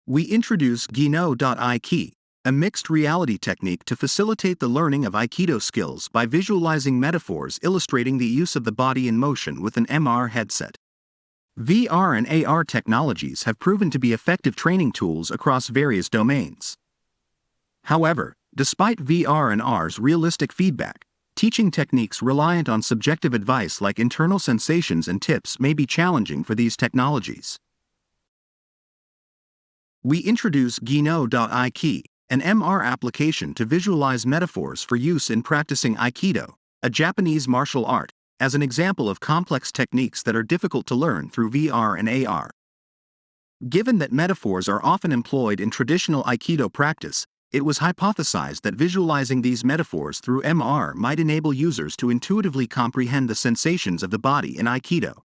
We introduce Gino Aiki, a mixed reality technique to facilitate the learning of Aikido skills by visualizing metaphors illustrating the use of the body in motion with an MR headset. VR and AR technologies have proven to be effective training tools across various domains. However, despite VR and AR's realistic feedback, teaching techniques reliant on subjective advice like internal sensations and tips may be challenging for these technologies. We introduce Gino Aiki, an MR application to visualize metaphors for use in practicing Aikido, a Japanese martial art, as an example of complex techniques that are difficult to learn through VR and AR. Given that metaphors are often employed in traditional Aikido practice, it was hypothesized that visualizing these metaphors through MR might enable users to intuitively comprehend the sensations of the body in Aikido.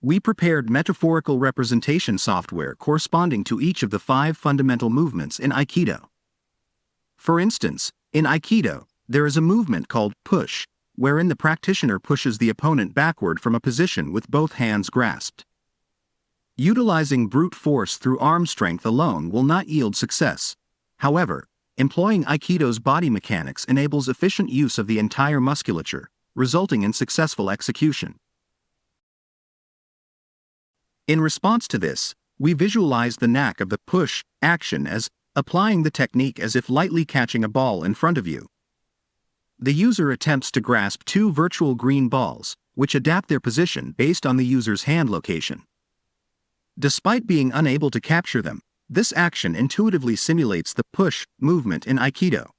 We prepared metaphorical representation software corresponding to each of the 5 fundamental movements in Aikido. For instance, in Aikido, there is a movement called push, wherein the practitioner pushes the opponent backward from a position with both hands grasped. Utilizing brute force through arm strength alone will not yield success. However, employing Aikido's body mechanics enables efficient use of the entire musculature, resulting in successful execution. In response to this, we visualize the knack of the push action as applying the technique as if lightly catching a ball in front of you. The user attempts to grasp 2 virtual green balls, which adapt their position based on the user's hand location. Despite being unable to capture them, this action intuitively simulates the push movement in Aikido.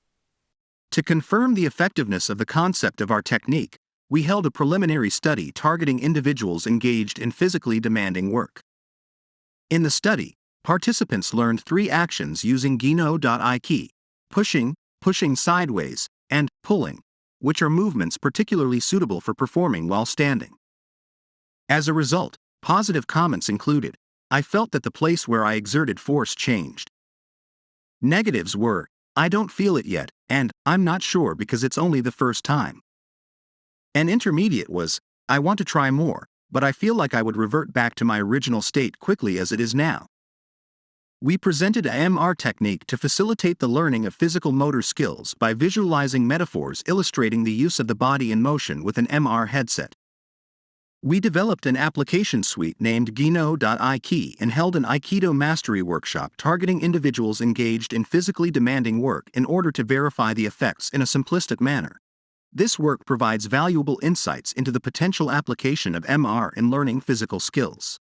To confirm the effectiveness of the concept of our technique, we held a preliminary study targeting individuals engaged in physically demanding work. In the study, participants learned 3 actions using Gino Aiki: pushing, pushing sideways, and pulling, which are movements particularly suitable for performing while standing. As a result, positive comments included, "I felt that the place where I exerted force changed." Negatives were, "I don't feel it yet," and "I'm not sure because it's only the first time." An intermediate was, "I want to try more, but I feel like I would revert back to my original state quickly as it is now." We presented a MR technique to facilitate the learning of physical motor skills by visualizing metaphors illustrating the use of the body in motion with an MR headset. We developed an application suite named Gino Aiki and held an Aikido mastery workshop targeting individuals engaged in physically demanding work in order to verify the effects in a simplistic manner. This work provides valuable insights into the potential application of MR in learning physical skills.